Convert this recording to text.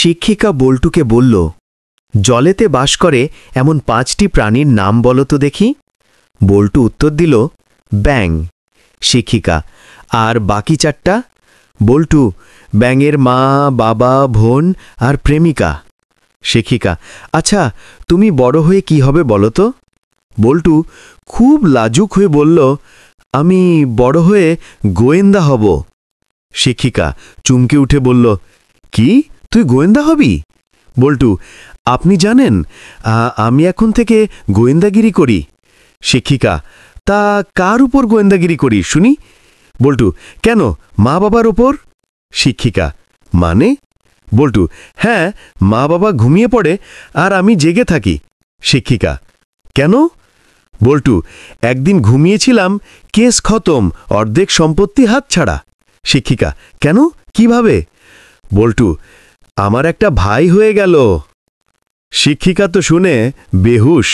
শিক্ষিকা বল্টুকে বলল, জলেতে বাস করে এমন 5টি প্রাণীর নাম বলো তো দেখি। বল্টু উত্তর দিল, ব্যাঙ। শিক্ষিকা, আর বাকি 4টা? বল্টু, ব্যাঙের মা, বাবা, বোন আর প্রেমিকা। শিক্ষিকা, আচ্ছা তুমি বড় হয়ে কি হবে বলো তো? বল্টু খুব লাজুক হয়ে বলল, আমি বড় হয়ে গোয়েন্দা হব। শিক্ষিকা চমকে উঠে বলল, কি, তুই গোয়েন্দা হবি? বল্টু, আপনি জানেন আমি এখন থেকে গোয়েন্দাগিরি করি। শিক্ষিকা, তা কার উপর গোয়েন্দাগিরি করি শুনি? বল্টু, কেন, মা বাবার ওপর? শিক্ষিকা, মানে? বল্টু, হ্যাঁ, মা বাবা ঘুমিয়ে পড়ে আর আমি জেগে থাকি। শিক্ষিকা, কেন? বল্টু, একদিন ঘুমিয়েছিলাম, কেস খতম, অর্ধেক সম্পত্তি হাতছাড়া। শিক্ষিকা, কেন, কিভাবে? বল্টু, আমার একটা ভাই হয়ে গেল। শিক্ষিকা তো শুনে বেহুশ।